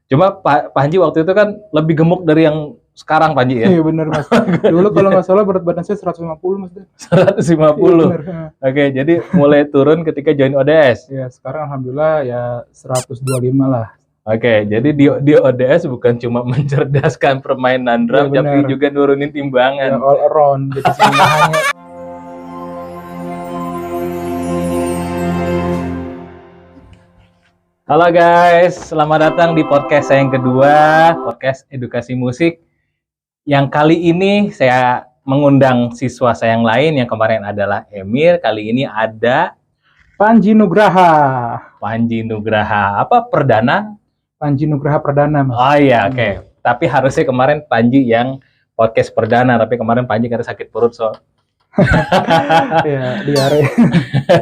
Cuma Panji waktu itu kan lebih gemuk dari yang sekarang Panji ya. Iya bener Mas. Dulu kalau nggak salah berat badan saya 150 Mas. 150. Iya, bener. Oke, jadi mulai turun ketika join ODS. Ya sekarang alhamdulillah ya 125 lah. Oke, jadi di ODS bukan cuma mencerdaskan permainan drum, Iya, tapi bener. juga nurunin Ya timbangan. all around. Jadi nggak hanya Halo guys, selamat datang di podcast saya yang kedua, podcast edukasi musik. Yang kali ini saya mengundang siswa saya yang lain, yang kemarin adalah Emir, kali ini ada Panji Nugraha. Panji Nugraha. Apa perdana? Panji Nugraha Perdana Mas. Oh iya, oke. Tapi harusnya kemarin Panji yang podcast perdana, tapi kemarin Panji karena sakit perut Ya diare.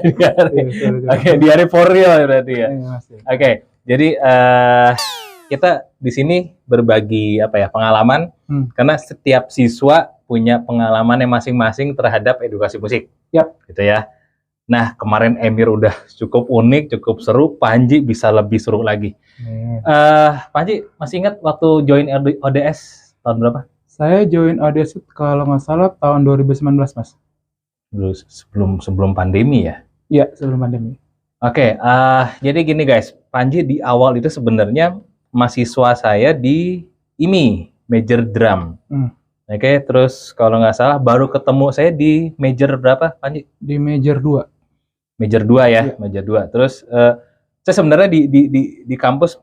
diare. Iya, Oke, diare for real berarti ya. Iya, Mas. Oke, jadi kita di sini berbagi pengalaman karena setiap siswa punya pengalamannya masing-masing terhadap edukasi musik. Yap. Gitu ya. Nah, kemarin Emir udah cukup unik, cukup seru, Panji bisa lebih seru lagi. Panji masih ingat waktu join ODS tahun berapa? Saya join ODS kalau nggak salah tahun 2019 Mas. Sebelum pandemi ya? Iya, sebelum pandemi. Oke, jadi gini guys, Panji di awal itu sebenarnya mahasiswa saya di IMI, major drum. Oke, terus kalau nggak salah baru ketemu saya di major berapa, Panji? Di major 2. Major 2 ya, Iya. major 2. Terus saya sebenarnya di kampus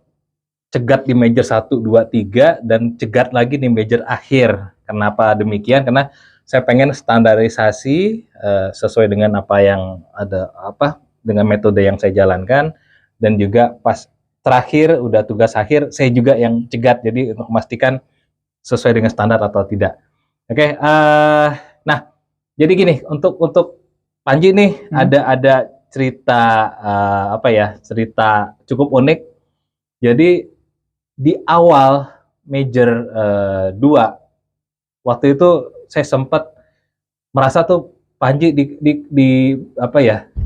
cegat di major 1, 2, 3 dan cegat lagi di major akhir. Kenapa demikian? Karena saya pengen standarisasi sesuai dengan apa yang ada dengan metode yang saya jalankan, dan juga pas terakhir udah tugas akhir saya juga yang cegat, jadi untuk memastikan sesuai dengan standar atau tidak. Oke, nah jadi gini, untuk Panji nih ada cerita cerita cukup unik. Jadi di awal major 2 waktu itu saya sempat merasa tuh Panji di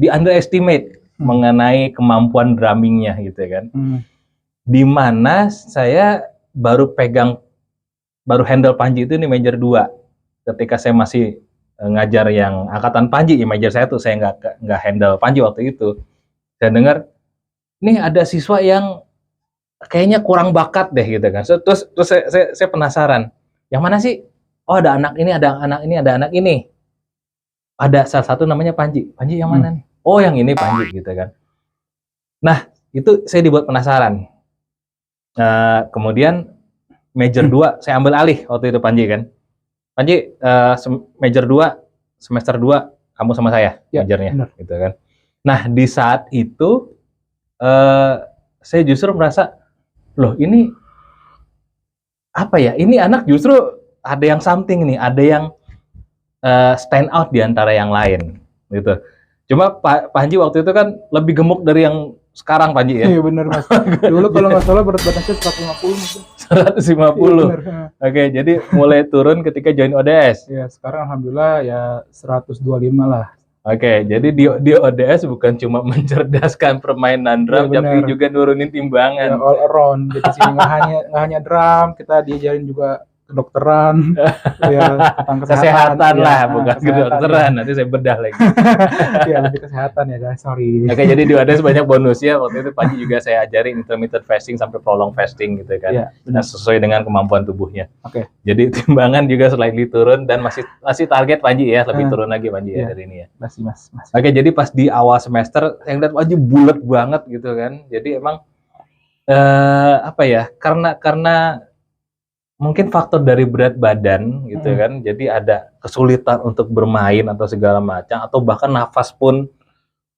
underestimate mengenai kemampuan drummingnya gitu kan. Dimana saya baru handle Panji itu di major 2 ketika saya masih ngajar yang angkatan Panji. Major saya tuh saya nggak handle Panji waktu itu. Saya dengar nih ada siswa yang kayaknya kurang bakat deh gitu kan. Terus saya penasaran, yang mana sih? Oh, ada anak ini, ada anak ini, ada anak ini. Ada salah satu namanya Panji. Panji yang mana nih? Oh, yang ini Panji gitu kan. Nah, itu saya dibuat penasaran. Kemudian major 2 saya ambil alih waktu itu Panji kan. Panji, major 2 semester 2 kamu sama saya majornya gitu kan. Nah, di saat itu saya justru merasa, loh ini apa ya? Ini anak justru ada yang something nih, ada yang stand out di antara yang lain gitu. Cuma Panji waktu itu kan lebih gemuk dari yang sekarang Panji ya. Iya bener Mas. Dulu kalau nggak salah berat badan saya 150 Mas. 150. Iya, Oke, jadi mulai turun ketika join ODS. Ya sekarang alhamdulillah ya 125 lah. Oke, jadi di ODS bukan cuma mencerdaskan permainan drum, Ya, tapi juga nurunin timbangan. Ya all around. Jadi nggak hanya drum, kita diajarin juga kedokteran, ya tentang kesehatan lah, ya, bukan kesehatan, kedokteran. Ya. Nanti saya bedah lagi. Ya lebih kesehatan ya guys, sorry. Oke, jadi di ODS banyak bonusnya. Waktu itu Panji juga saya ajarin intermittent fasting sampai prolong fasting gitu kan. Ya, nah, sesuai dengan kemampuan tubuhnya. Oke. Jadi timbangan juga slightly turun dan masih target Panji ya, lebih turun lagi Panji ya dari ini ya. Masih. Oke, jadi pas di awal semester saya lihat Panji bulat banget gitu kan. Jadi emang karena mungkin faktor dari berat badan gitu kan, jadi ada kesulitan untuk bermain atau segala macam, atau bahkan nafas pun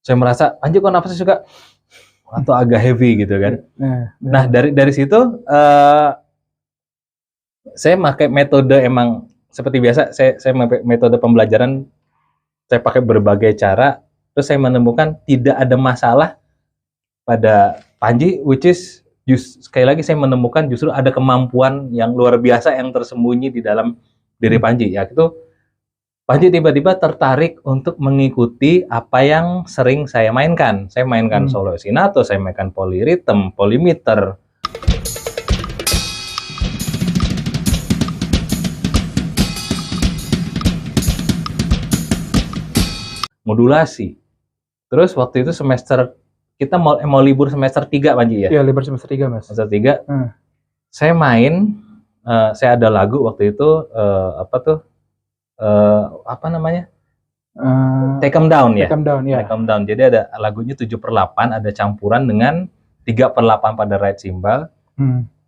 saya merasa Panji kok nafasnya suka atau agak heavy gitu kan. Nah dari situ saya pakai metode, emang seperti biasa saya metode pembelajaran, saya pakai berbagai cara, terus saya menemukan tidak ada masalah pada Panji, which is sekali lagi saya menemukan justru ada kemampuan yang luar biasa yang tersembunyi di dalam diri Panji. Ya itu Panji tiba-tiba tertarik untuk mengikuti apa yang sering saya mainkan. Saya mainkan solo ostinato, saya mainkan polyrhythm, polymeter. modulasi. Terus waktu itu semester kita mau libur semester 3 Panji ya? Iya, libur semester 3 Mas. Semester 3. Saya main, saya ada lagu waktu itu apa namanya? Take 'em Down ya? Take 'em Down, ya. Take 'em Down. Jadi ada lagunya 7/8, ada campuran dengan 3/8 pada right cymbal.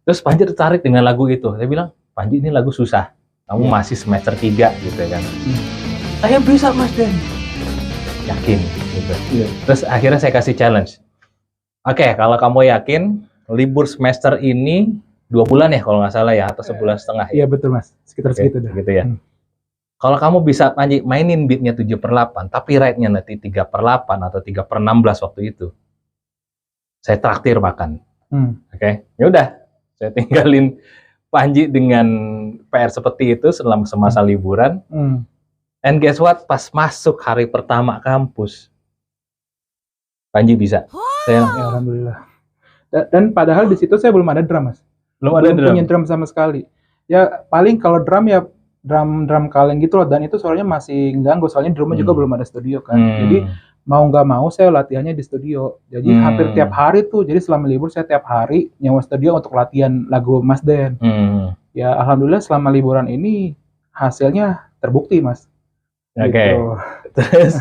Terus Panji tertarik dengan lagu itu. Saya bilang, Panji ini lagu susah. Kamu masih semester 3 gitu kan. Saya bisa Mas Den. Yakin gitu. Terus akhirnya saya kasih challenge. Oke, kalau kamu yakin, libur semester ini 2 bulan ya kalau nggak salah ya, atau 1,5 bulan ya? Iya betul Mas, sekitar segitu dah. Gitu ya. Kalau kamu bisa Panji mainin beatnya 7/8, tapi rate-nya nanti 3/8 atau 3/16 waktu itu, saya traktir makan. Oke, ya udah, saya tinggalin Panji dengan PR seperti itu selama semasa liburan. And guess what? Pas masuk hari pertama kampus, Panji bisa. Saya, ya, alhamdulillah. Dan padahal di situ saya belum ada drum Mas. Belum punya drum sama sekali. Ya paling kalau drum ya drum kaleng gitu loh, dan itu suaranya masih ganggu soalnya di rumah juga belum ada studio kan. Jadi mau nggak mau saya latihannya di studio. Jadi hampir tiap hari tuh. Jadi selama libur saya tiap hari nyewa studio untuk latihan lagu Mas Den. Ya alhamdulillah selama liburan ini hasilnya terbukti Mas. Oke. Gitu. Terus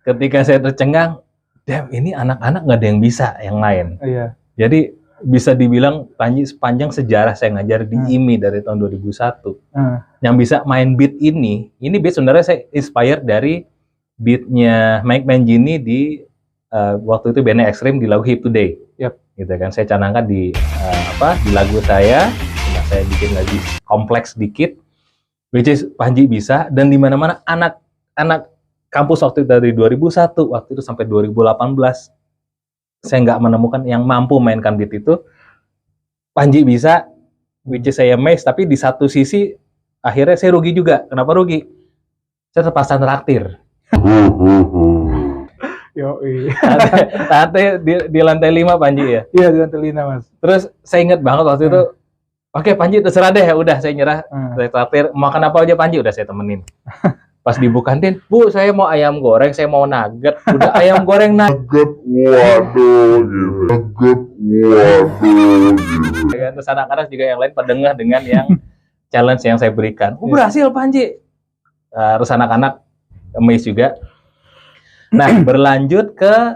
ketika saya tercengang, damn ini anak-anak nggak ada yang bisa yang lain. Iya. Jadi bisa dibilang Panji sepanjang sejarah saya ngajar di IMI dari tahun 2001. Yang bisa main beat ini beat sebenarnya saya inspired dari beatnya Mike Mangini di waktu itu bandnya Extreme di lagu Hip Today. Gitu kan, saya canangkan di lagu saya, cuma saya bikin lagi kompleks dikit, which is Panji bisa, dan di mana-mana anak kampus waktu itu dari 2001 waktu itu sampai 2018. Saya nggak menemukan yang mampu mainkan beat itu. Panji bisa, which is saya amazed, tapi di satu sisi akhirnya saya rugi juga. Kenapa rugi? Saya terpaksa traktir. Yoi. Tante di lantai 5 Panji ya? Iya di lantai 5 Mas. Terus saya ingat banget waktu itu, oke Panji terserah deh, udah saya nyerah. Saya traktir, makan apa aja Panji, udah saya temenin. Pas dibuka kantin, Bu, saya mau ayam goreng, saya mau nugget. Udah ayam goreng nugget. Waduh, nugget. Waduh. Terus anak-anak juga yang lain pendengar dengan yang challenge yang saya berikan. Berhasil Panji. Terus anak-anak amazed juga. Nah, berlanjut ke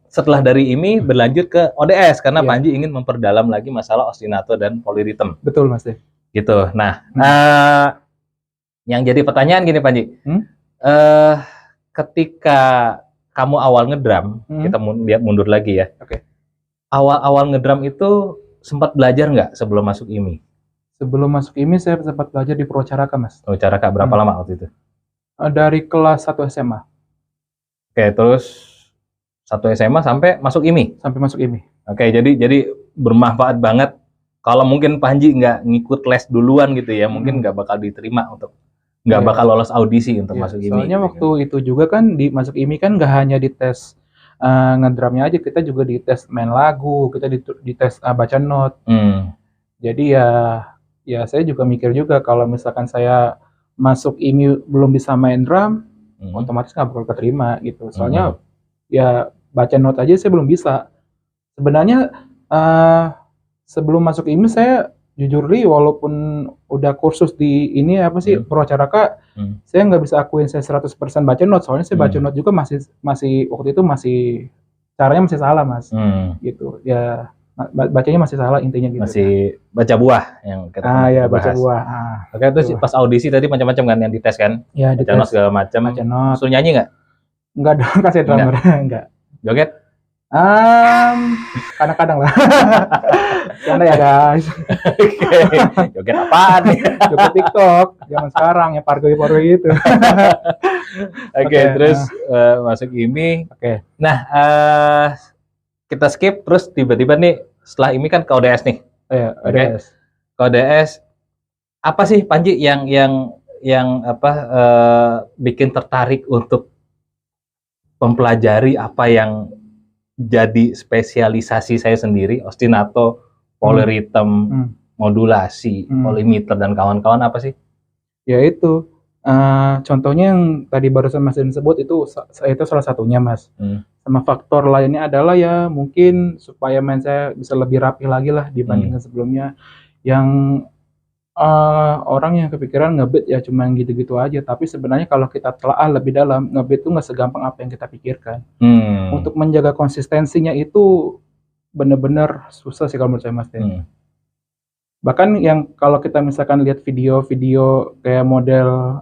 setelah dari ini berlanjut ke ODS karena Panji ingin memperdalam lagi masalah ostinato dan polyrhythm. Betul Mas Den. Gitu. Nah, yang jadi pertanyaan gini Panji, ketika kamu awal ngedrum, kita lihat mundur lagi ya. Awal-awal ngedrum itu sempat belajar nggak sebelum masuk IMI? Sebelum masuk IMI saya sempat belajar di Purwacaraka Mas. Purwacaraka berapa lama waktu itu? Dari kelas 1 SMA. Oke, terus 1 SMA sampai masuk IMI? Sampai masuk IMI. Oke, jadi bermanfaat banget. Kalau mungkin Panji nggak ngikut les duluan gitu ya, mungkin nggak bakal diterima untuk nggak bakal lolos audisi untuk masuk IMI. Soalnya waktu itu juga kan di masuk IMI kan nggak hanya dites ngedrumnya aja, kita juga dites main lagu, kita dites baca not. Jadi ya saya juga mikir juga kalau misalkan saya masuk IMI belum bisa main drum, otomatis nggak bakal keterima gitu. Soalnya ya baca not aja saya belum bisa. Sebenarnya sebelum masuk IMI saya jujur walaupun udah kursus di ini Purwacaraka, saya nggak bisa akuin saya 100% baca not, soalnya saya baca not juga masih waktu itu masih caranya masih salah Mas. Gitu ya, bacanya masih salah intinya gitu. Masih baca buah yang kita ya baca buah. Oke, terus pas audisi tadi macam-macam kan yang dites kan? Ya, baca not segala macam. Baca not. Suruh nyanyi nggak? Nggak dong, kasih drummer. Nggak. Joget? Kadang-kadang lah. Canda ya guys. Joget apaan nih? Joget TikTok zaman sekarang ya, pargo-pargo itu. Terus masuk IMI. Nah, kita skip terus tiba-tiba nih setelah IMI kan ke ODS nih. ODS. Ke ODS apa sih Panji yang bikin tertarik untuk mempelajari apa yang jadi spesialisasi saya sendiri, ostinato, polyrhythm, modulasi, polymeter dan kawan-kawan apa sih? Ya itu, Contohnya yang tadi barusan Mas Den sebut itu itu salah satunya, Mas. Hmm. Sama faktor lainnya adalah ya mungkin supaya main saya bisa lebih rapi lagi lah dibandingkan sebelumnya. Yang orang yang kepikiran nge-beat ya cuma gitu-gitu aja, tapi sebenarnya kalau kita telaah lebih dalam, nge-beat tuh nggak segampang apa yang kita pikirkan. Untuk menjaga konsistensinya itu bener-bener susah sih kalau menurut saya, Mas Den. Bahkan yang kalau kita misalkan lihat video-video kayak model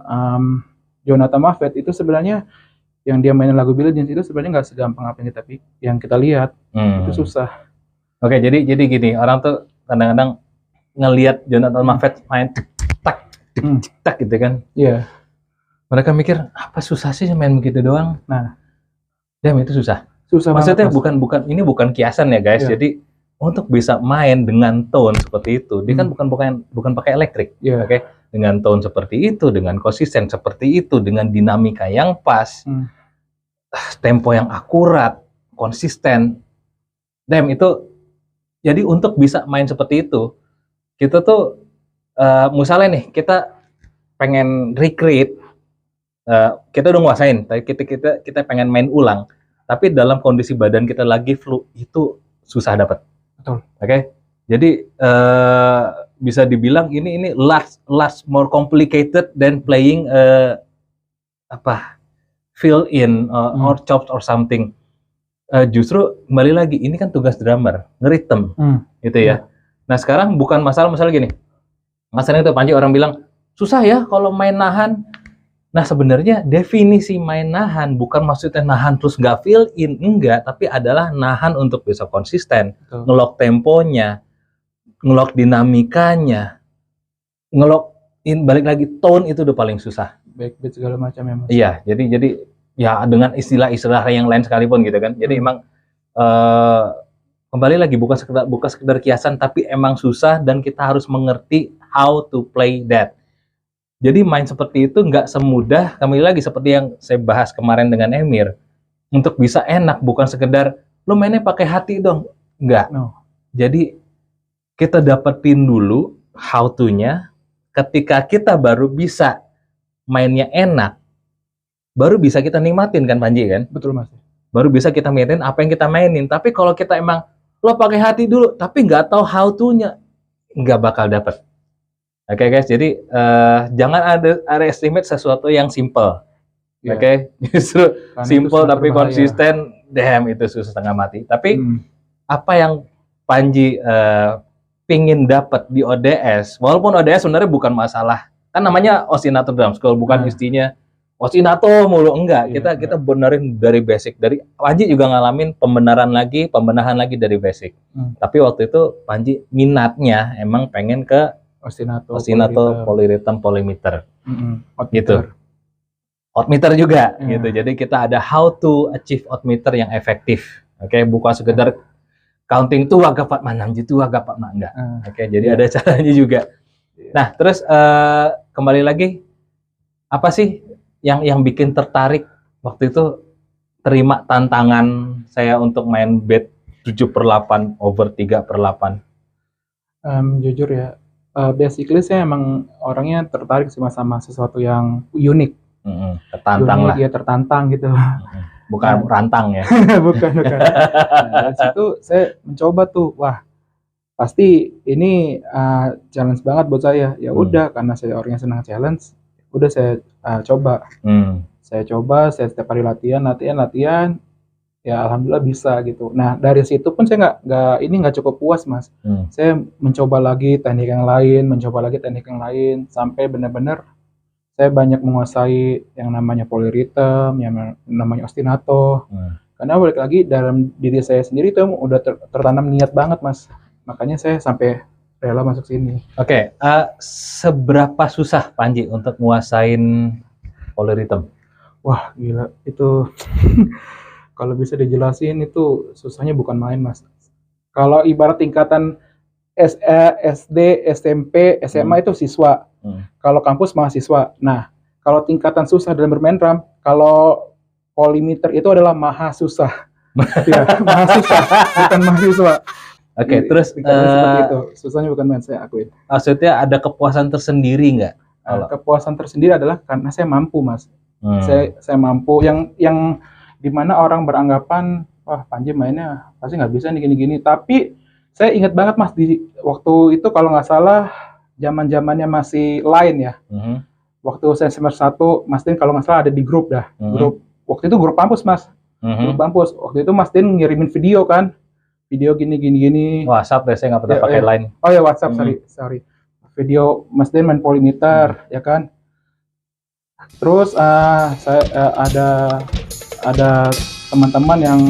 Jonathan Moffat itu sebenarnya yang dia mainin lagu Billie Jean itu sebenarnya nggak segampang apa yang kita lihat. Itu susah. Oke, jadi gini, orang tuh kadang-kadang ngelihat Jonathan Moffat main tak gitu kan. Iya. Mereka mikir apa susah sih main begitu doang. Nah, itu susah. Susah Maksudnya banget, ini bukan kiasan ya guys. Iya. Jadi untuk bisa main dengan tone seperti itu, dia kan bukan pakai elektrik, oke? Dengan tone seperti itu, dengan konsisten seperti itu, dengan dinamika yang pas, tempo yang akurat, konsisten, itu. Jadi untuk bisa main seperti itu, kita tuh, misalnya nih, kita pengen recreate, kita udah nguasain, tapi kita pengen main ulang, tapi dalam kondisi badan kita lagi flu, itu susah dapat. Betul. Oke, jadi bisa dibilang ini last more complicated than playing fill in or chops or something. Justru kembali lagi ini kan tugas drummer, ngeritem, gitu ya. Nah sekarang bukan masalah gini, masalahnya itu Panji orang bilang susah ya kalau main nahan. Nah sebenarnya definisi main nahan bukan maksudnya nahan terus nggak fill in, enggak, tapi adalah nahan untuk bisa konsisten, ngelock temponya, ngelock dinamikanya, ngelock balik lagi tone itu udah paling susah. Backbeat segala macam ya Mas. Iya, jadi ya dengan istilah-istilah yang lain sekalipun gitu kan. Jadi emang kembali lagi bukan sekedar kiasan, tapi emang susah dan kita harus mengerti how to play that. Jadi main seperti itu nggak semudah, kembali lagi seperti yang saya bahas kemarin dengan Emir. Untuk bisa enak, bukan sekedar, lo mainnya pakai hati dong. Nggak. No. Jadi, kita dapetin dulu how to-nya, ketika kita baru bisa mainnya enak, baru bisa kita nikmatin kan Panji kan? Betul Mas. Baru bisa kita mainin apa yang kita mainin. Tapi kalau kita emang, lo pakai hati dulu, tapi nggak tahu how to-nya, nggak bakal dapet. Oke guys, jadi jangan ada estimate sesuatu yang simple, oke? Justru simple tapi konsisten, itu susah setengah mati. Tapi apa yang Panji pingin dapat di ODS, walaupun ODS sebenarnya bukan masalah, kan namanya Ostinato Drum School, bukan istinya Ostinato mulu, enggak. Kita benerin dari basic. Dari Panji juga ngalamin pembenahan lagi dari basic. Tapi waktu itu Panji minatnya emang pengen ke Ostinato, polyrhythm, polymeter, gitu. Oddmeter juga, gitu. Jadi kita ada how to achieve oddmeter yang efektif. Oke, bukan sekedar counting tuh agak Pak Manang gitu, agak Pak Manang enggak. Oke, jadi ada caranya juga. Nah, terus kembali lagi, apa sih yang bikin tertarik waktu itu terima tantangan saya untuk main beat 7/8 over 3/8? Jujur ya. Basically saya emang orangnya tertarik sama sesuatu yang unik. Tertantang lah. Iya, tertantang gitu. Bukan rantang ya. bukan. Nah, dari situ saya mencoba tuh, wah pasti ini challenge banget buat saya. Ya udah, karena saya orangnya senang challenge, udah saya coba. Saya coba, saya setiap hari latihan. Ya alhamdulillah bisa gitu. Nah dari situ pun saya nggak cukup puas Mas. Saya mencoba lagi teknik yang lain sampai benar-benar saya banyak menguasai yang namanya polyrhythm, yang namanya ostinato. Karena balik lagi dalam diri saya sendiri itu udah tertanam niat banget Mas. Makanya saya sampai rela masuk sini. Oke, seberapa susah Panji untuk nguasain polyrhythm? Wah gila itu. Kalau bisa dijelasin itu susahnya bukan main Mas. Kalau ibarat tingkatan SD, SMP, SMA itu siswa. Kalau kampus mahasiswa. Nah, kalau tingkatan susah dalam bermain drum, kalau polymeter itu adalah maha susah. Ya, maha susah, bukan mahasiswa. Oke, terus seperti itu. Susahnya bukan main, saya akuin. Maksudnya ada kepuasan tersendiri nggak? kepuasan tersendiri adalah karena saya mampu, Mas. Saya mampu yang dimana orang beranggapan wah Panji mainnya pasti nggak bisa nih gini-gini. Tapi saya ingat banget Mas di waktu itu kalau nggak salah zaman-zamannya masih Line ya. Waktu saya semester 1, Mas Din kalau nggak salah ada di grup dah. Grup waktu itu grup kampus Mas. Grup kampus. Waktu itu Mas Din ngirimin video kan. Video gini. WhatsApp deh, saya nggak pernah pakai Line. Oh ya WhatsApp, sorry. Video Mas Den main Polymeter, ya kan. Terus saya ada teman-teman yang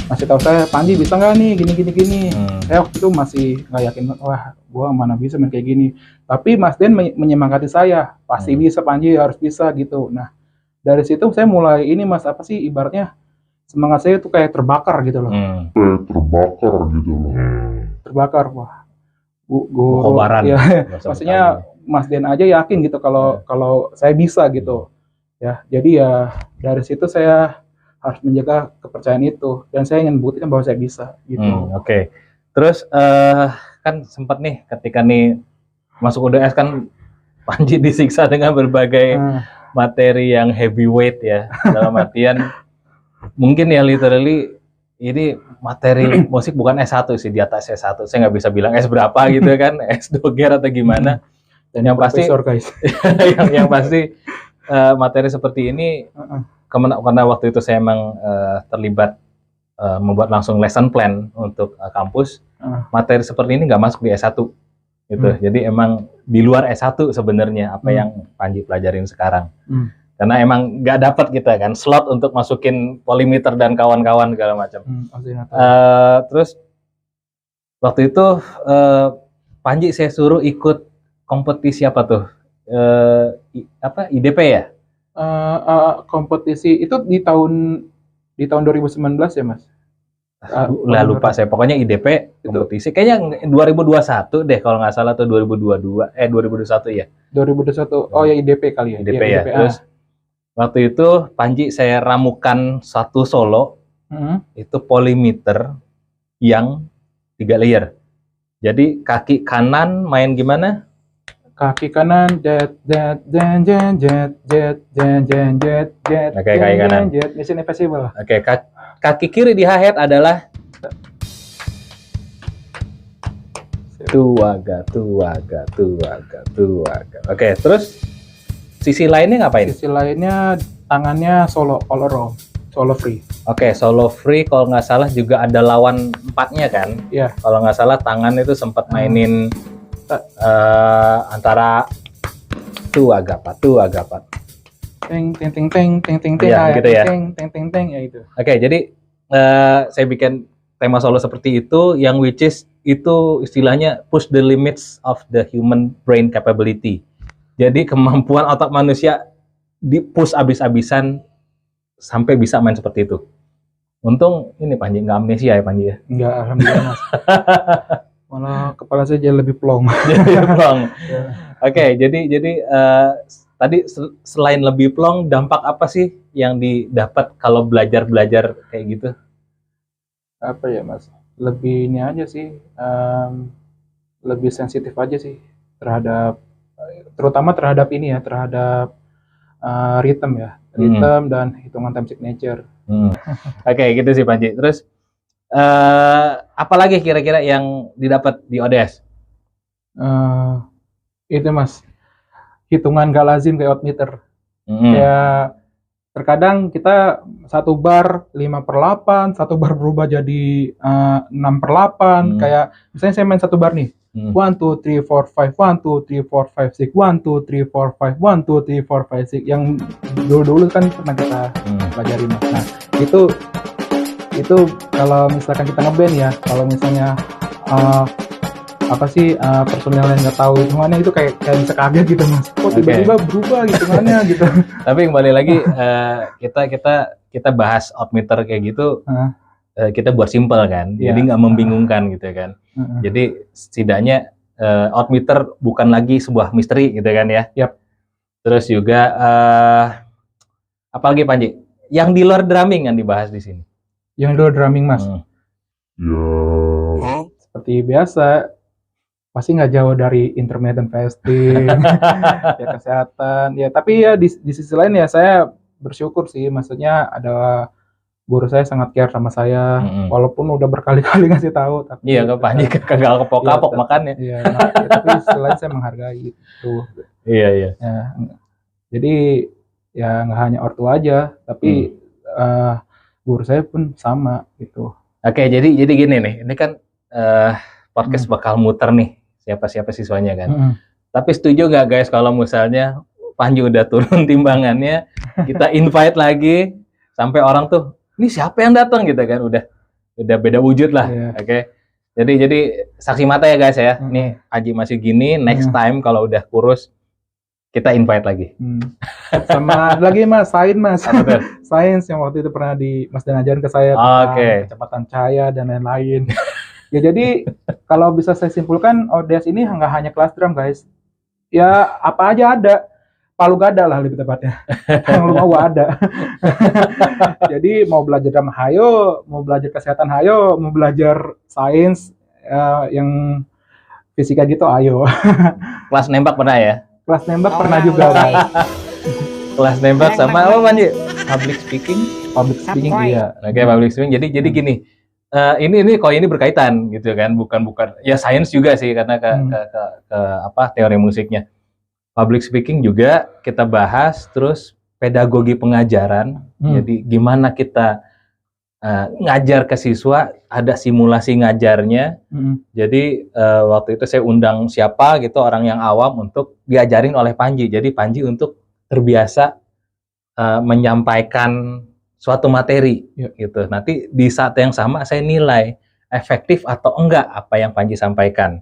ngasih tahu saya, Panji bisa nggak nih gini. Saya waktu itu masih nggak yakin, wah gua mana bisa main kayak gini. Tapi Mas Den menyemangati saya, pasti bisa Panji, harus bisa gitu. Nah dari situ saya mulai ini Mas, ibaratnya semangat saya itu kayak terbakar gitu loh. Terbakar, wah. Kobaran. Ya, maksudnya Mas Den aja yakin gitu kalau saya bisa gitu. Ya, jadi ya dari situ saya harus menjaga kepercayaan itu dan saya ingin buktikan bahwa saya bisa gitu. Oke. Terus kan sempat nih ketika nih masuk UDS kan Panji disiksa dengan berbagai materi yang heavyweight ya. Dalam artian mungkin ya literally ini materi musik bukan S1 sih, di atas S1. Saya nggak bisa bilang S berapa gitu kan, S doger atau gimana. Dan yang pasti guys. yang pasti materi seperti ini karena waktu itu saya emang terlibat membuat langsung lesson plan untuk kampus. Materi seperti ini nggak masuk di S1 gitu. Jadi emang di luar S1 sebenarnya apa yang Panji pelajarin sekarang. Karena emang nggak dapat kita kan slot untuk masukin Polymeter dan kawan-kawan segala macam. Terus waktu itu Panji saya suruh ikut kompetisi apa tuh? IDP ya? Kompetisi itu di tahun 2019 ya Mas? Lah lupa saya. Pokoknya IDP kompetisi. Kayaknya 2021 deh kalau nggak salah, atau 2021 ya. 2021. Oh ya IDP kali ya. IDP ya. Terus waktu itu Panji saya ramukan satu solo itu Polymeter yang 3 layer. Jadi kaki kanan main gimana? Kaki kanan jet. Oke, kaki kanan. Mission Impossible. Oke, kaki kiri di hi-hat adalah tuaga. Oke, terus sisi lainnya ngapain? Sisi lainnya tangannya solo all around, solo free. Oke, solo free kalau nggak salah juga ada lawan 4-nya kan? Iya. Kalau nggak salah tangan itu sempat mainin antara tuaga pat. Teng ya, gitu ya. Teng ya itu. Oke, jadi saya bikin tema solo seperti itu yang which is itu istilahnya push the limits of the human brain capability. Jadi kemampuan otak manusia di-push abis-abisan sampai bisa main seperti itu. Untung ini Panji nggak amnesia ya Panji ya? Nggak, alhamdulillah Mas. Malah kepala saya jadi lebih plong. Oke, jadi tadi selain lebih plong, dampak apa sih yang didapat kalau belajar kayak gitu? Apa ya Mas? Lebih ini aja sih, lebih sensitif aja sih terutama terhadap ini ya, terhadap rhythm dan hitungan time signature. Oke, gitu sih Panji. Terus apalagi kira-kira yang didapat di ODS? Itu Mas, hitungan gak lazim kayak oddmeter. Kayak terkadang kita 1 bar 5/8, 1 bar berubah jadi 6/8. Kayak misalnya saya main 1 bar nih, 1, 2, 3, 4, 5, 1, 2, 3, 4, 5, 6, 1, 2, 3, 4, 5, 1, 2, 3, 4, 5, 6, yang dulu kan pernah kita pelajari. Nah itu kalau misalkan kita ngeband ya, kalau misalnya personil yang nggak tahu hitungannya itu kayak bisa kaget gitu Mas. Kok tiba-tiba berubah hitungannya gitu. Tapi kembali lagi kita bahas oddmeter kayak gitu, kita buat simple kan, jadi nggak membingungkan gitu kan. Jadi setidaknya oddmeter bukan lagi sebuah misteri gitu kan ya. Yap. Terus juga apalagi Panji? Yang di luar drumming yang dibahas di sini. Yang di luar drumming Mas. Seperti biasa. pasti nggak jauh dari intermittent fasting, ya kesehatan. Ya tapi ya di sisi lain ya saya bersyukur sih, maksudnya ada guru saya sangat care sama saya, walaupun udah berkali-kali ngasih tahu, tapi Iya, ke Panji kagak kepok-kapok makannya. Iya, ya, tapi selain saya menghargai itu. Iya, iya. Ya, jadi ya nggak hanya ortu aja, tapi guru saya pun sama gitu. Oke, jadi gini nih, ini kan podcast bakal muter nih siapa-siapa siswanya kan. Tapi setuju nggak guys kalau misalnya Panji udah turun timbangannya, kita invite lagi sampai orang tuh, ini siapa yang datang gitu kan, udah beda wujud lah. Oke. Jadi saksi mata ya guys ya. Nih Panji masih gini, next time kalau udah kurus kita invite lagi. Sama lagi Mas, sains yang waktu itu pernah Mas Dan ajarin ke saya tentang kecepatan cahaya dan lain-lain. Ya jadi kalau bisa saya simpulkan, ODS ini nggak hanya kelas drum guys. Ya apa aja ada, palu gada lah lebih tepatnya. Yang lu mau ada. Jadi mau belajar drum hayo, mau belajar kesehatan hayo, mau belajar sains yang fisika gitu ayo. Kelas nembak pernah ya? Kelas nembak pernah juga guys. Kelas nembak sama apa Panji? Public speaking iya. Oke, public speaking. Jadi gini. Ini kalau ini berkaitan gitu kan, bukan ya sains juga sih karena ke apa teori musiknya. Public speaking juga kita bahas, terus pedagogi pengajaran. Jadi gimana kita ngajar ke siswa, ada simulasi ngajarnya. Jadi waktu itu saya undang siapa gitu orang yang awam untuk diajarin oleh Panji. Jadi Panji untuk terbiasa menyampaikan suatu materi gitu. Nanti di saat yang sama saya nilai efektif atau enggak apa yang Panji sampaikan.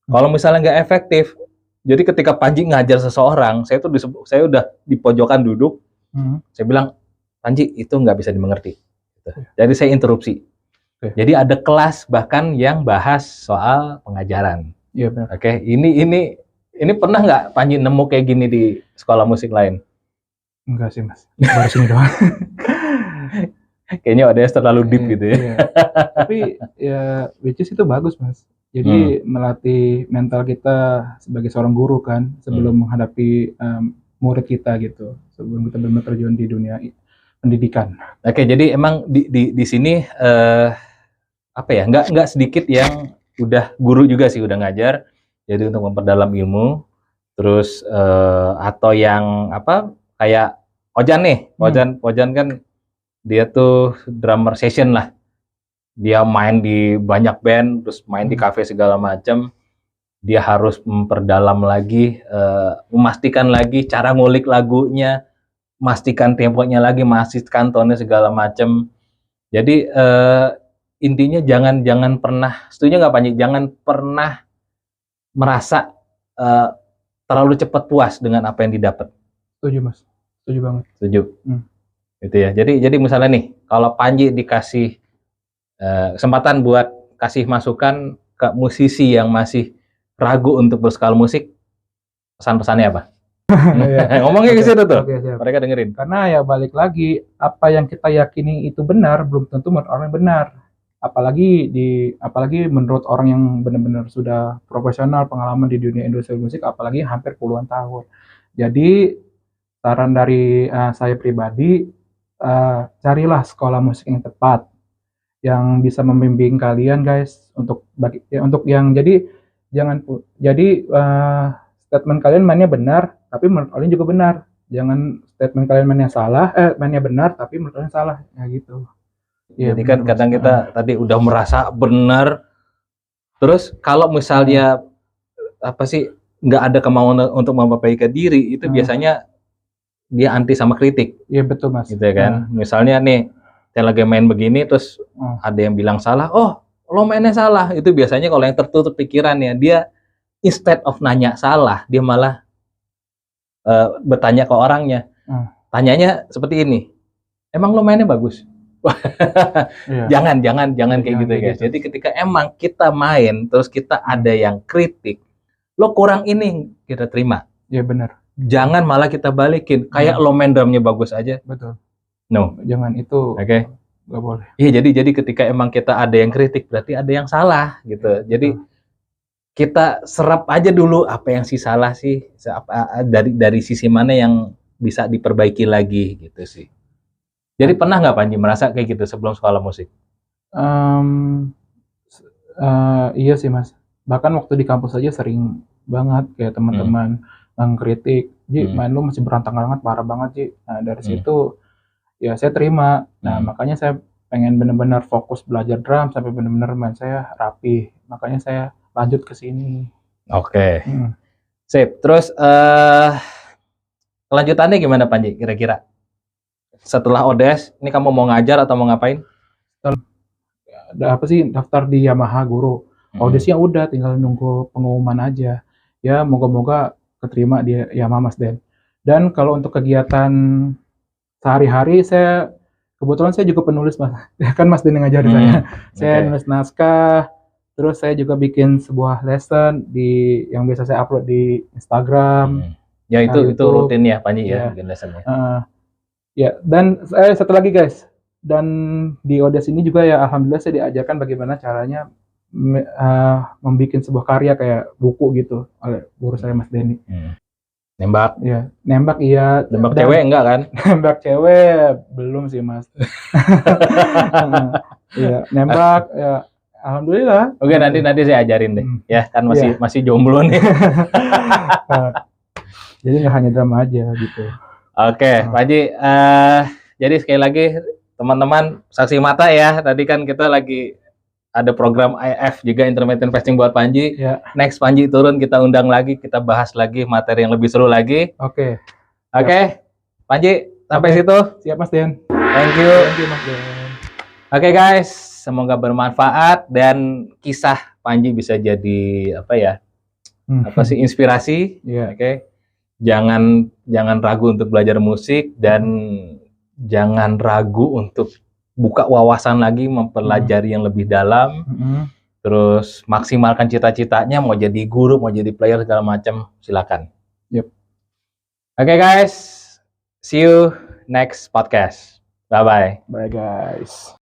Kalau misalnya enggak efektif, jadi ketika Panji ngajar seseorang, saya udah di pojokan duduk, saya bilang, Panji itu enggak bisa dimengerti. Gitu. Jadi saya interupsi. Jadi ada kelas bahkan yang bahas soal pengajaran. Iya benar. Oke, ini pernah nggak Panji nemu kayak gini di sekolah musik lain? Enggak sih Mas, baru sini doang. Kayaknya ODS terlalu deep gitu ya. Iya. Tapi ya which is itu bagus Mas. Jadi melatih mental kita sebagai seorang guru kan sebelum menghadapi murid kita gitu. Sebelum kita benar-benar terjun di dunia pendidikan. Oke, jadi emang di sini apa ya? Nggak sedikit yang udah guru juga sih udah ngajar. Jadi untuk memperdalam ilmu. Terus atau yang apa? Kayak Ojan nih, Ojan kan dia tuh drummer session lah. Dia main di banyak band, terus main di kafe segala macam. Dia harus memperdalam lagi, memastikan lagi cara ngulik lagunya, memastikan temponya lagi, memastikan tone segala macam. Jadi intinya jangan pernah, setuju nggak Panji? Jangan pernah merasa terlalu cepat puas dengan apa yang didapat. Setuju Mas. Setuju banget. Setuju. Gitu ya. Jadi misalnya nih, kalau Panji dikasih kesempatan buat kasih masukan ke musisi yang masih ragu untuk berskala musik, pesan-pesannya apa? Ngomongnya ke situ tuh. Mereka dengerin. Karena ya balik lagi, apa yang kita yakini itu benar belum tentu menurut orang benar. Apalagi menurut orang yang benar-benar sudah profesional pengalaman di dunia industri musik, apalagi hampir puluhan tahun. Jadi saran dari saya pribadi, carilah sekolah musik yang tepat, yang bisa membimbing kalian guys untuk yang jadi jangan statement kalian mainnya benar, tapi menurut kalian juga benar. Jangan statement kalian mainnya benar, tapi menurut kalian salah, ya gitu. Ya, jadi kan kadang kita tadi udah merasa benar, terus kalau misalnya apa sih nggak ada kemauan untuk memperbaiki diri, itu biasanya dia anti sama kritik. Iya betul Mas. Gitu kan. Misalnya nih, saya lagi main begini terus ada yang bilang salah, oh lo mainnya salah. Itu biasanya kalau yang tertutup pikirannya, dia instead of nanya salah, dia malah bertanya ke orangnya. Tanyanya seperti ini, emang lo mainnya bagus? Jangan kayak gitu guys. Jadi ketika emang kita main terus kita ada yang kritik, lo kurang ini, kita terima. Iya benar. Jangan malah kita balikin, kayak lo main drumnya bagus aja. Betul. No. Jangan itu. Oke. Gak boleh. Iya, jadi ketika emang kita ada yang kritik, berarti ada yang salah gitu. Jadi kita serap aja dulu apa yang sih salah sih, dari sisi mana yang bisa diperbaiki lagi gitu sih. Jadi pernah nggak Panji merasa kayak gitu sebelum sekolah musik? Em, iya sih Mas. Bahkan waktu di kampus aja sering banget kayak teman-teman ngkritik, Ji main lu masih berantakan banget, parah banget Ji. Nah dari situ ya saya terima. Nah makanya saya pengen benar-benar fokus belajar drum sampai benar-benar main saya rapi. Makanya saya lanjut ke sini. Oke. Sip. Terus kelanjutannya gimana Panji kira-kira? Setelah Odes, ini kamu mau ngajar atau mau ngapain? Ada apa sih, daftar di Yamaha Guru. Audisinya udah, tinggal nunggu pengumuman aja. Ya moga-moga keterima di Yamaha Mas Den. Dan kalau untuk kegiatan sehari-hari kebetulan saya juga penulis Mas. Kan Mas Den yang ngajarin saya. Saya nulis naskah, terus saya juga bikin sebuah lesson yang biasa saya upload di Instagram. Ya itu rutin ya Panji ya, bikin lessonnya. Ya, dan satu lagi guys. Dan di Odes ini juga ya alhamdulillah saya diajarkan bagaimana caranya membuat sebuah karya kayak buku gitu oleh guru saya Mas Denny. Nembak? Ya, nembak iya. Nembak cewek enggak kan? Nembak cewek belum sih Mas. Iya, nembak ya alhamdulillah. Oke, nanti saya ajarin deh. Ya, kan masih jomblo nih. Jadi nggak hanya drama aja gitu. Oke, Pak Haji, jadi sekali lagi teman-teman saksi mata ya. Tadi kan kita lagi ada program IF juga intermittent fasting buat Panji. Ya. Next Panji turun kita undang lagi, kita bahas lagi materi yang lebih seru lagi. Oke. Panji sampai situ. Siap Mas Den. Thank you. Thank you Mas Den. Oke guys, semoga bermanfaat dan kisah Panji bisa jadi inspirasi. Yeah. Oke. Jangan ragu untuk belajar musik dan jangan ragu untuk buka wawasan lagi, mempelajari yang lebih dalam. Terus maksimalkan cita-citanya, mau jadi guru, mau jadi player segala macam, silakan. Yep. Oke guys, see you next podcast. Bye bye. Bye guys.